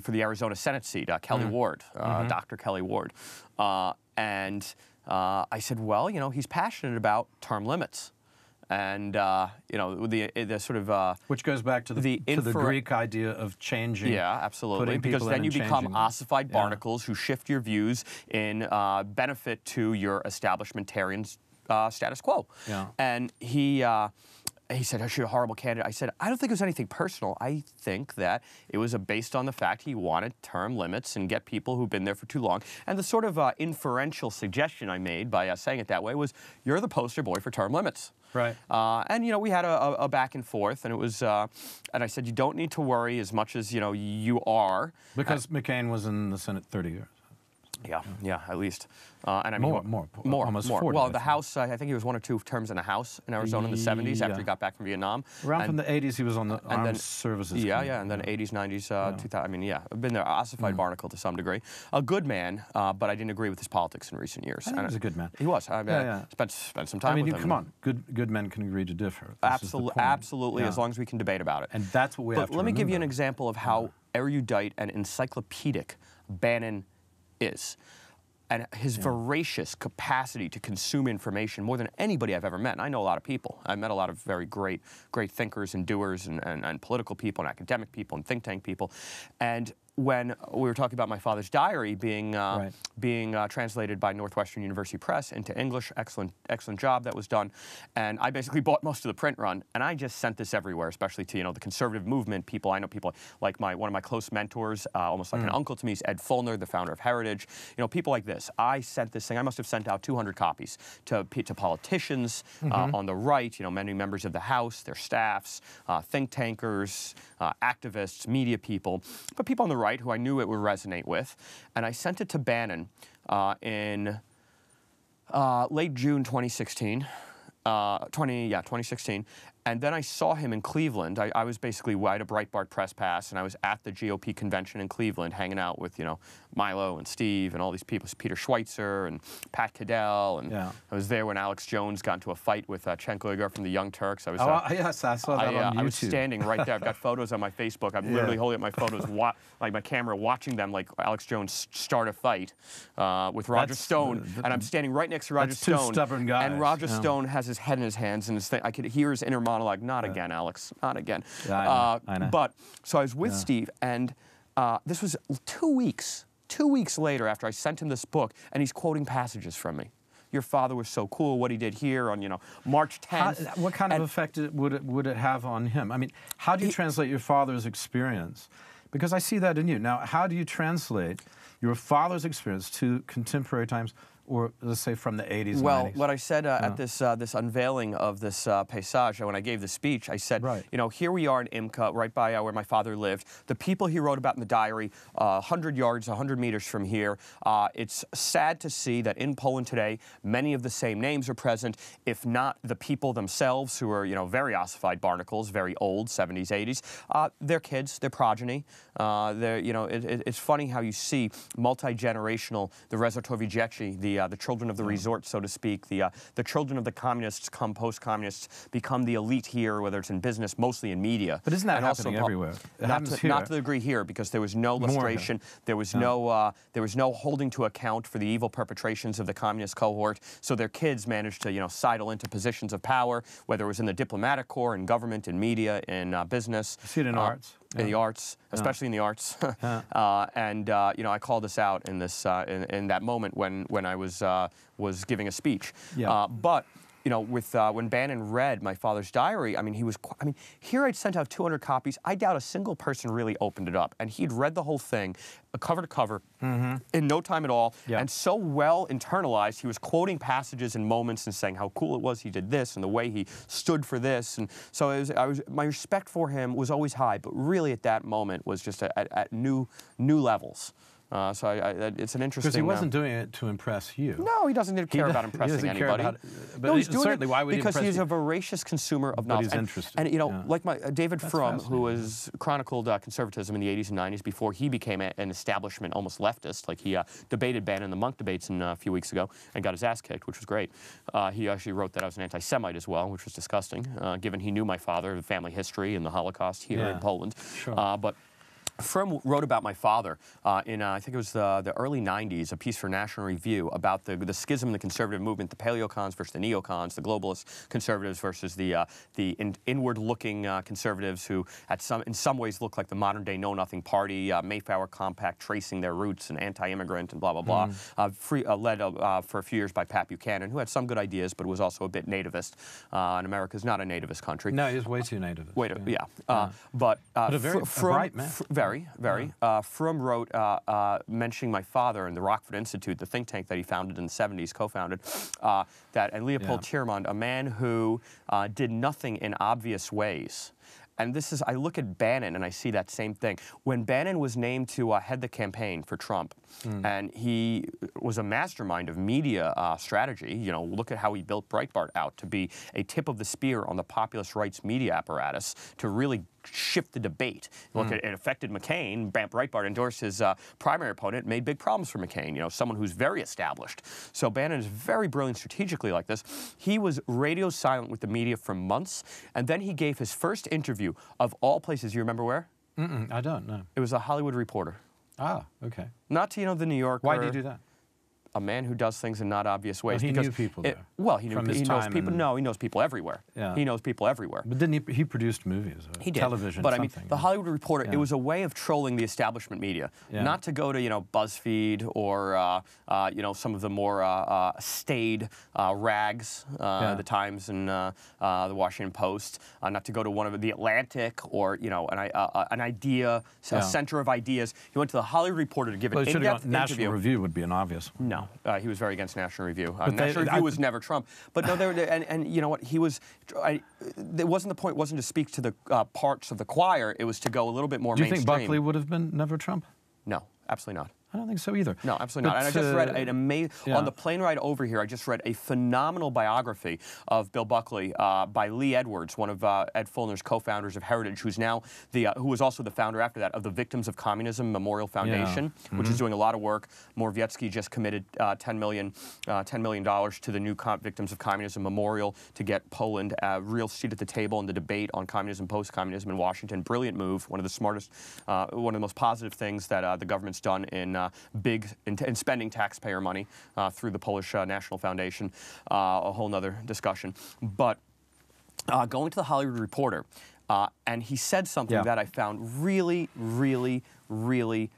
Arizona Senate seat, Kelly Ward, Dr. Kelly Ward. And I said, well, he's passionate about term limits. And the sort of which goes back to the Greek idea of changing. Yeah, absolutely. Because then you become ossified barnacles who shift your views in benefit to your establishmentarian status quo. Yeah. And he said, "Oh, she's a horrible candidate." I said, "I don't think it was anything personal. I think that it was based on the fact he wanted term limits and get people who've been there for too long." And the sort of inferential suggestion I made by saying it that way was, "You're the poster boy for term limits." Right. And we had a back and forth, and it was, and I said, "You don't need to worry as much as you are." Because McCain was in the Senate 30 years. Yeah, at least. And I mean, almost 40. Well, the House, I think he was 1 or 2 terms in the House in Arizona in the 70s after he got back from Vietnam. Around from the 80s, he was on the Armed Services. Yeah, and then 80s, 90s, 2000. I mean, I've been there, ossified barnacle to some degree. A good man, but I didn't agree with his politics in recent years. I think he was a good man. He was. I spent some time with him. Come on, good men can agree to differ. Absolutely, as long as we can debate about it. And that's what we have to But let me give you an example of how erudite and encyclopedic Bannon is. And his voracious capacity to consume information more than anybody I've ever met. And I know a lot of people. I met a lot of very great thinkers and doers and political people and academic people and think tank people. And when we were talking about my father's diary being translated by Northwestern University Press into English, excellent job that was done, and I basically bought most of the print run, and I just sent this everywhere, especially to the conservative movement people. I know people like one of my close mentors, almost like an uncle to me, is Ed Fulner, the founder of Heritage. People like this. I sent this thing. I must have sent out 200 copies to politicians on the right. Many members of the House, their staffs, think tankers, activists, media people, but people on the right who I knew it would resonate with, and I sent it to Bannon in late June 2016. 2016. And then I saw him in Cleveland. I was basically at a Breitbart press pass, and I was at the GOP convention in Cleveland, hanging out with Milo and Steve and all these people, Peter Schweitzer and Pat Cadell, and I was there when Alex Jones got into a fight with Cenk Uygur from the Young Turks. I was, yes, I saw that on YouTube. I was standing right there. I've got photos on my Facebook. I'm literally holding up my photos, like my camera, watching them, like Alex Jones start a fight with Roger Stone, and I'm standing right next to Roger Stone. Two stubborn guys. And Roger Stone has his head in his hands, and I could hear his inner monologue. Not again, Alex. Not again. I know. But so I was with Steve, and this was 2 weeks. 2 weeks later, after I sent him this book, and he's quoting passages from me. Your father was so cool. What he did here on March 10th. What kind of effect would it have on him? I mean, how do you translate your father's experience? Because I see that in you. Now, how do you translate your father's experience to contemporary times? Or let's say from the 80s. Well, and 90s. what I said at this unveiling of this paysage, when I gave the speech, I said, here we are in Imka, right by where my father lived. The people he wrote about in the diary, 100 yards, 100 meters from here. It's sad to see that in Poland today, many of the same names are present, if not the people themselves, who are very ossified barnacles, very old, 70s, 80s. Their kids, their progeny. It's funny how you see multi-generational, the Rezertowi Dzieci, the children of the resort, so to speak, the children of the communists come post-communists, become the elite here, whether it's in business, mostly in media. But isn't that happening everywhere? Not to the degree here, because there was no lustration, there was no holding to account for the evil perpetrations of the communist cohort. So their kids managed to sidle into positions of power, whether it was in the diplomatic corps, in government, in media, in business. You see it in arts. In the arts, especially in the arts, and I called this out in this in that moment when I was giving a speech. But when Bannon read my father's diary, here I'd sent out 200 copies. I doubt a single person really opened it up, and he'd read the whole thing, cover to cover, in no time at all, and so well internalized. He was quoting passages and moments and saying how cool it was he did this and the way he stood for this, and so my respect for him was always high, but really at that moment was just at new levels. So it's an interesting... Because he wasn't doing it to impress you. No, he doesn't care about impressing anybody. But he's doing certainly, why would he impress you? Because he's a voracious consumer of knowledge. But he's interested. And like David Frum, who has chronicled conservatism in the 80s and 90s before he became an establishment, almost leftist. Like he debated Bannon in the Monk debates a few weeks ago and got his ass kicked, which was great. He actually wrote that I was an anti-Semite as well, which was disgusting, given he knew my father, the family history, and the Holocaust here in Poland. Sure. But Frum wrote about my father in, I think it was the early 90s, a piece for National Review about the schism in the conservative movement, the paleocons versus the neocons, the globalist conservatives versus the inward-looking conservatives who in some ways look like the modern-day know-nothing party, Mayflower Compact tracing their roots and anti-immigrant and blah, blah, blah. Led for a few years by Pat Buchanan, who had some good ideas, but was also a bit nativist. And America's not a nativist country. No, he's way too nativist. But a very bright man. Very. Frum wrote, mentioning my father and the Rockford Institute, the think tank that he founded in the 70s, co-founded, and Leopold Tiermond, a man who did nothing in obvious ways, and this is, I look at Bannon and I see that same thing. When Bannon was named to head the campaign for Trump, and he was a mastermind of media strategy, you know, look at how he built Breitbart out to be a tip of the spear on the populist rights media apparatus to really shift the debate. Look, it affected McCain. Breitbart endorsed his primary opponent, made big problems for McCain, you know, someone who's very established. So Bannon is very brilliant strategically like this. He was radio silent with the media for months, and then he gave his first interview of all places. You remember where? I don't know. It was a Hollywood Reporter. Ah, okay. Not to, you know, the New Yorker. Why did he do that? A man who does things in not obvious ways. Well, he knew people there. Well, he knows people. And, no, he knows people everywhere. Yeah. He knows people everywhere. But didn't he produced movies? Or He did. Television, but something. I mean, the Hollywood Reporter, it was a way of trolling the establishment media. Yeah. Not to go to, you know, BuzzFeed or, you know, some of the more staid rags, the Times and the Washington Post. Not to go to one of the Atlantic or, you know, an idea, a center of ideas. He went to the Hollywood Reporter to give an in-depth interview. National Review would be an obvious one. No, he was very against National Review. National Review was never Trump. But no, and you know what? He was. It wasn't the point. Wasn't to speak to the parts of the choir. It was to go a little bit more mainstream. Do you think Buckley would have been never Trump? No, absolutely not. I don't think so either. No, absolutely not. And I just read an amazing, on the plane ride over here, I just read a phenomenal biography of Bill Buckley by Lee Edwards, one of Ed Fulner's co-founders of Heritage, who's now who was also the founder after that of the Victims of Communism Memorial Foundation, which is doing a lot of work. Morawiecki just committed $10 million to the new Victims of Communism Memorial to get Poland a real seat at the table in the debate on communism, post-communism in Washington. Brilliant move, one of the smartest, one of the most positive things that the government's done in in spending taxpayer money through the Polish National Foundation, a whole nother discussion. But going to the Hollywood Reporter, and he said something that I found really, really, really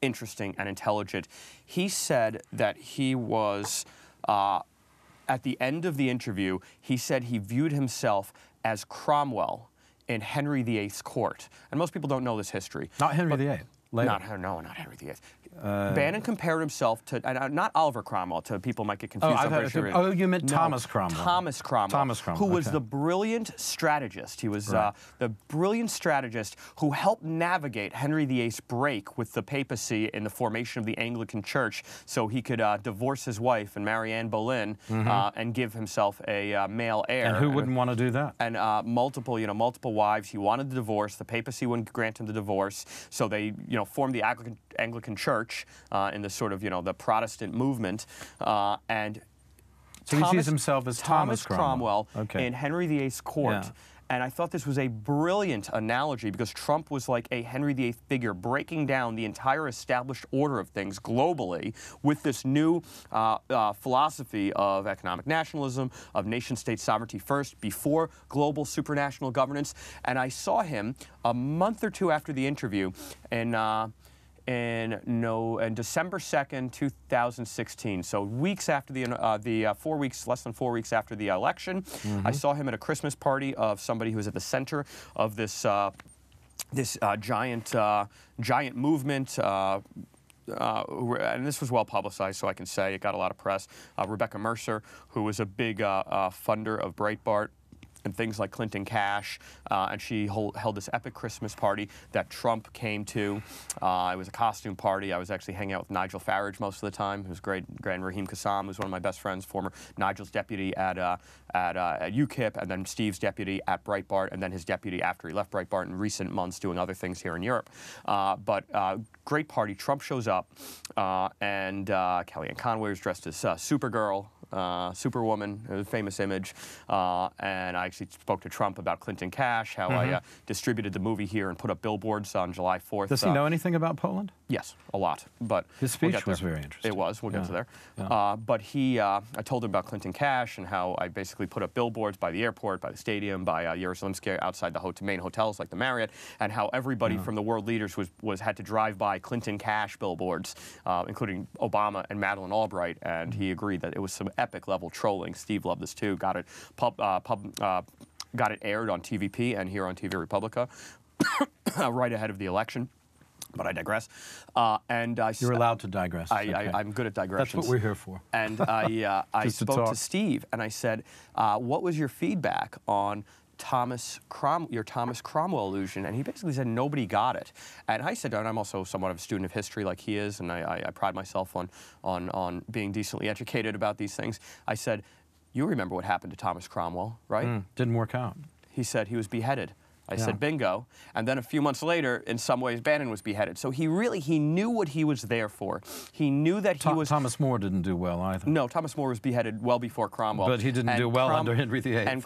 interesting and intelligent. He said that he was, at the end of the interview, he said he viewed himself as Cromwell in Henry VIII's court. And most people don't know this history. Not Henry VIII. Not Henry VIII. Bannon compared himself to, not Oliver Cromwell, to people might get confused. You meant Thomas Cromwell. Thomas Cromwell. Thomas Cromwell, who was the brilliant strategist. He was the brilliant strategist who helped navigate Henry VIII's break with the papacy in the formation of the Anglican Church so he could divorce his wife and marry Anne Boleyn and give himself a male heir. And who wouldn't want to do that? And multiple wives. He wanted the divorce. The papacy wouldn't grant him the divorce, so they, formed the Anglican Church in the sort of, the Protestant movement, and so he sees himself as Thomas Cromwell in Henry VIII's court. Yeah. And I thought this was a brilliant analogy because Trump was like a Henry VIII figure breaking down the entire established order of things globally with this new philosophy of economic nationalism, of nation-state sovereignty first, before global supranational governance. And I saw him a month or two after the interview in December 2nd, 2016. So weeks after less than 4 weeks after the election, I saw him at a Christmas party of somebody who was at the center of this giant movement. And this was well publicized, so I can say it got a lot of press. Rebecca Mercer, who was a big funder of Breitbart and things like Clinton Cash, and she held this epic Christmas party that Trump came to. It was a costume party. I was actually hanging out with Nigel Farage most of the time. It was great. And Raheem Kassam, who's one of my best friends, former Nigel's deputy at UKIP, and then Steve's deputy at Breitbart, and then his deputy after he left Breitbart in recent months doing other things here in Europe. But great party. Trump shows up, and Kellyanne Conway was dressed as Supergirl. Superwoman, a famous image, and I actually spoke to Trump about Clinton Cash, how I distributed the movie here and put up billboards on July 4th. Does he know anything about Poland? Yes, a lot. But his speech was very interesting. It was. We'll get to there. Yeah. But I told him about Clinton Cash and how I basically put up billboards by the airport, by the stadium, by Jerusalemsky outside the main hotels like the Marriott, and how everybody from the world leaders had to drive by Clinton Cash billboards, including Obama and Madeleine Albright, and he agreed that it was some epic level trolling. Steve loved this too. Got it aired on TVP and here on TV Republica right ahead of the election. But I digress. You're allowed to digress. I'm good at digressions. That's what we're here for. And I spoke to Steve and I said, what was your feedback on your Thomas Cromwell illusion, and he basically said nobody got it. And I said, and I'm also somewhat of a student of history like he is, and I pride myself on being decently educated about these things. I said, you remember what happened to Thomas Cromwell, right? Didn't work out. He said he was beheaded. I said, bingo. And then a few months later, in some ways, Bannon was beheaded. So he knew what he was there for. He knew that he was... Thomas More didn't do well either. No, Thomas More was beheaded well before Cromwell. But he didn't do well under Henry VIII. And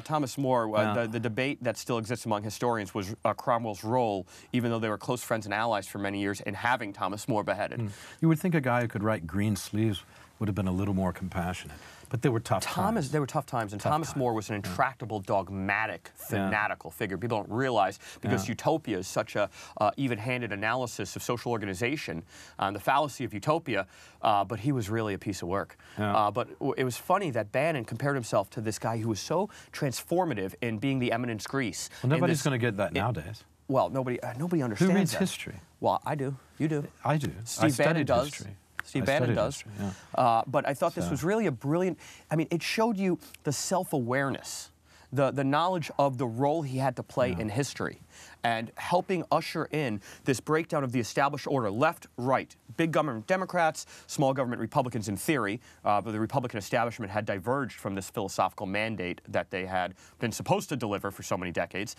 Thomas More, the debate that still exists among historians was Cromwell's role, even though they were close friends and allies for many years, in having Thomas More beheaded. You would think a guy who could write Green Sleeves would have been a little more compassionate. But they were tough times. They were tough times, and Thomas More was an intractable, dogmatic, fanatical figure. People don't realize, because utopia is such a even-handed analysis of social organization, the fallacy of utopia, but he was really a piece of work. But it was funny that Bannon compared himself to this guy who was so transformative in being the eminence grise. Well, nobody's going to get that nowadays. Well, nobody understands Who reads that. history? Well, I do. You do. I do. Steve Bannon does. History. Steve Bannon does. History, yeah. But I thought this was really a brilliant, I mean, it showed you the self-awareness, the knowledge of the role he had to play in history, and helping usher in this breakdown of the established order, left, right, big government Democrats, small government Republicans in theory, but the Republican establishment had diverged from this philosophical mandate that they had been supposed to deliver for so many decades.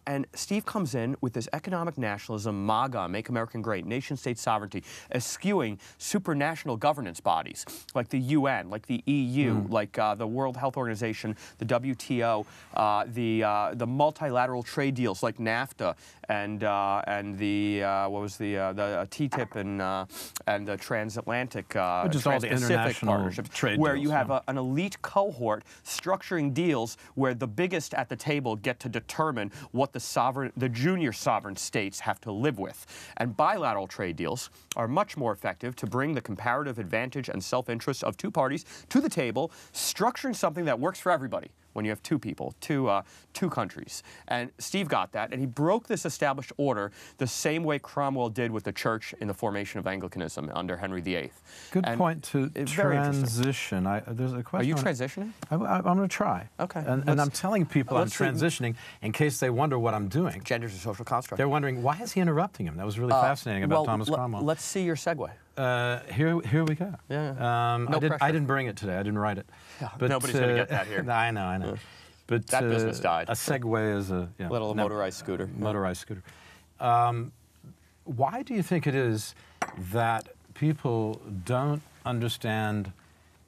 And Steve comes in with this economic nationalism, MAGA, Make America Great, nation-state sovereignty, eschewing supranational governance bodies like the UN, like the EU, like the World Health Organization, the WTO, the multilateral trade deals like NAFTA, and the what was the TTIP and the transatlantic Trans-Pacific partnerships, trade where deals, you have an elite cohort structuring deals where the biggest at the table get to determine what the junior sovereign states have to live with. And bilateral trade deals are much more effective to bring the comparative advantage and self-interest of two parties to the table, structuring something that works for everybody. When you have two people, two countries. And Steve got that, and he broke this established order the same way Cromwell did with the church in the formation of Anglicanism under Henry VIII. Good point to transition. There's a question. Are you transitioning? I'm going to try. Okay. And I'm telling people I'm transitioning in case they wonder what I'm doing. Gender's a social construct. They're wondering, why is he interrupting him? That was really fascinating about Thomas Cromwell. Let's see your segue. Here we go. Yeah. I didn't bring it today. I didn't write it. Yeah, but, nobody's going to get that here. I know. But that business died. A Segway is a little motorized scooter. Motorized scooter. Why do you think it is that people don't understand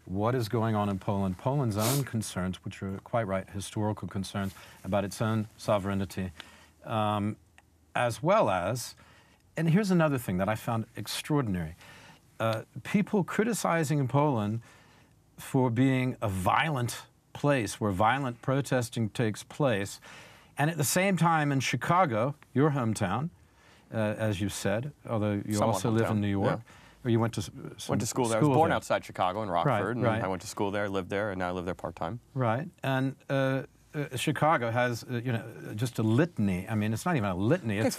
what is going on in Poland, Poland's own concerns, which are quite right, historical concerns about its own sovereignty, as well as, and here's another thing that I found extraordinary, people criticizing in Poland for being a violent place where violent protesting takes place, and at the same time in Chicago, your hometown, as you said, although you also live in New York, or you went to school there. I was born outside Chicago in Rockford, right. And I went to school there, lived there, and now I live there part-time. Right, and Chicago has, just a litany. I mean, it's not even a litany. Okay, it's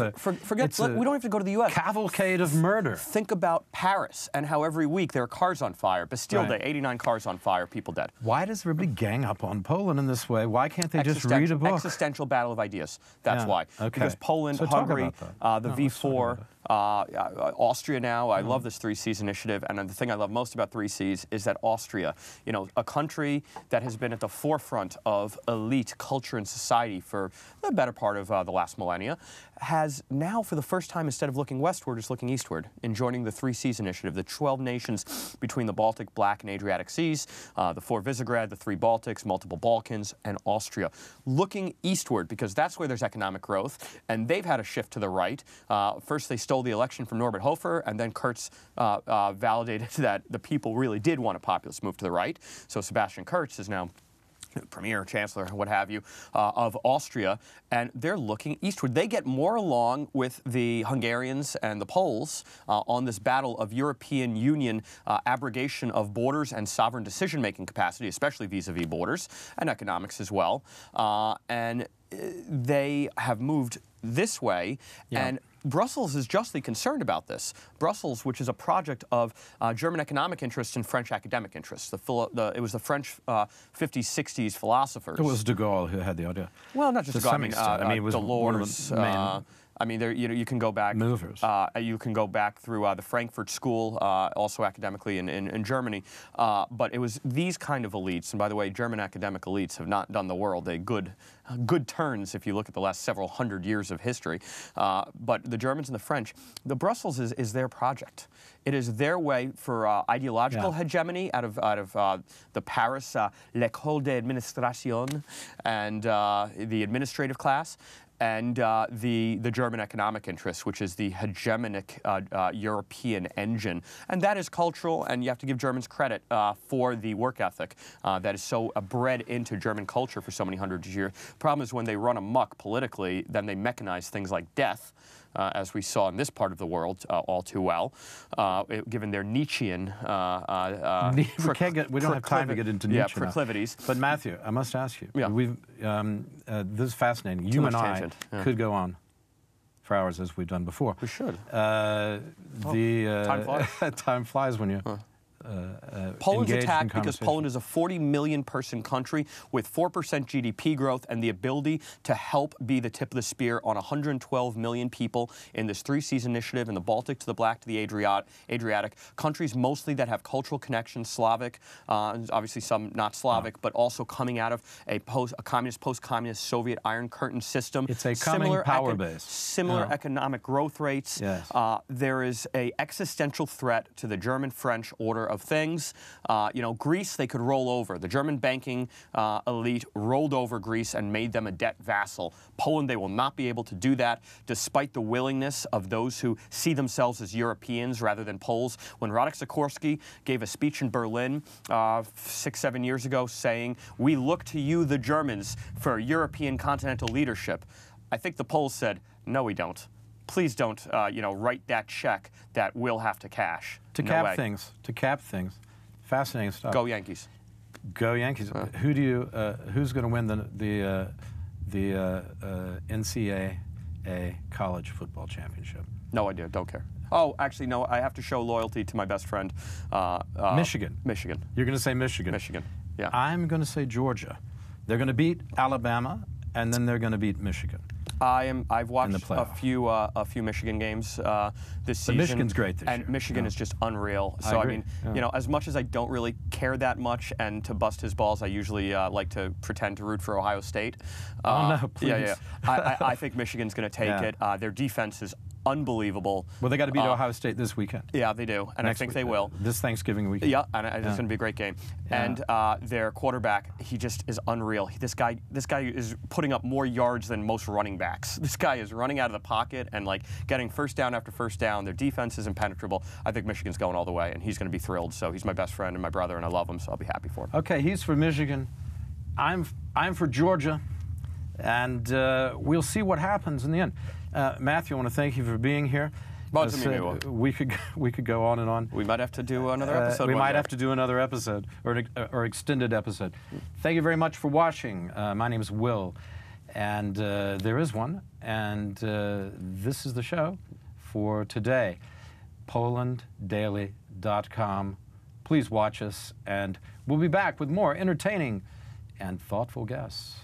we don't have to go to the U.S. Cavalcade of murder. Think about Paris and how every week there are cars on fire. Bastille Day, 89 cars on fire, people dead. Why does everybody gang up on Poland in this way? Why can't they just read a book? Existential battle of ideas. That's why. Okay. Because Poland, Hungary, the V4, Austria now. I love this 3 Cs initiative, and the thing I love most about 3 Cs is that Austria, a country that has been at the forefront of elite culture and society for the better part of the last millennia, has now, for the first time, instead of looking westward, is looking eastward in joining the 3 Cs initiative, the 12 nations between the Baltic, Black, and Adriatic Seas, the 4 Visegrad, the 3 Baltics, multiple Balkans, and Austria. Looking eastward, because that's where there's economic growth, and they've had a shift to the right. First, they stole the election from Norbert Hofer, and then Kurz validated that the people really did want a populist move to the right. So Sebastian Kurz is now premier, chancellor, what have you, of Austria, and they're looking eastward. They get more along with the Hungarians and the Poles on this battle of European Union abrogation of borders and sovereign decision-making capacity, especially vis-a-vis borders, and economics as well. And they have moved this way, and Brussels is justly concerned about this. Brussels, which is a project of German economic interests and French academic interests. It was the French 50s, 60s philosophers. It was de Gaulle who had the idea. Well, not just de Gaulle. I mean, it was Delors. one of the main I mean, you can go back. movers. You can go back through the Frankfurt School, also academically in Germany. But it was these kind of elites, and by the way, German academic elites have not done the world a good turns if you look at the last several hundred years of history. But the Germans and the French, the Brussels is their project. It is their way for ideological hegemony out of the Paris l'école d'administration and the administrative class, and the German economic interests, which is the hegemonic European engine. And that is cultural, and you have to give Germans credit for the work ethic that is so bred into German culture for so many hundreds of years. Problem is when they run amok politically, then they mechanize things like death, as we saw in this part of the world all too well, given their Nietzschean we don't have time to get into Nietzsche proclivities. But Matthew, I must ask you, this is fascinating. Too You much and tangent. I could go on for hours as we've done before. We should. Time flies. Time flies when you Poland's engaged in attacked because conversation. Poland is a 40 million person country with 4% GDP growth and the ability to help be the tip of the spear on 112 million people in this 3-seas initiative in the Baltic to the Black to the Adriatic. Countries mostly that have cultural connections, Slavic, obviously some not Slavic, but also coming out of a communist, post-communist Soviet Iron Curtain system. It's a coming power base. Similar economic growth rates. Yes. There is a existential threat to the German-French order of things. Greece, they could roll over. The German banking elite rolled over Greece and made them a debt vassal. Poland, they will not be able to do that, despite the willingness of those who see themselves as Europeans rather than Poles. When Radek Sikorski gave a speech in Berlin 6-7 years ago saying, "We look to you, the Germans, for European continental leadership," I think the Poles said, "No, we don't. Please don't, write that check that we'll have to cash." To cap things, fascinating stuff. Go Yankees. Go Yankees. Who's going to win the NCAA college football championship? No idea. Don't care. Oh, actually, no. I have to show loyalty to my best friend. Michigan. Michigan. You're going to say Michigan. Michigan. Yeah. I'm going to say Georgia. They're going to beat Alabama, and then they're going to beat Michigan. I've watched a few Michigan games this season. But Michigan's great this year. And Michigan is just unreal. So I mean, as much as I don't really care that much, and to bust his balls, I usually like to pretend to root for Ohio State. Oh no, please. Yeah. I think Michigan's going to take it. Their defense is unbelievable. Well, they got to beat Ohio State this weekend. Yeah, they do, and I think they will. This Thanksgiving weekend. Yeah, and it's going to be a great game. Yeah. And their quarterback, he just is unreal. This guy is putting up more yards than most running backs. This guy is running out of the pocket and getting first down after first down. Their defense is impenetrable. I think Michigan's going all the way, and he's going to be thrilled. So he's my best friend and my brother, and I love him, so I'll be happy for him. Okay, he's for Michigan. I'm for Georgia, and we'll see what happens in the end. Matthew, I want to thank you for being here. We could go on and on. We might have to do another episode. We might have to do another episode or extended episode. Thank you very much for watching. My name is Will, and there is one, and this is the show for today. PolandDaily.com. Please watch us, and we'll be back with more entertaining and thoughtful guests.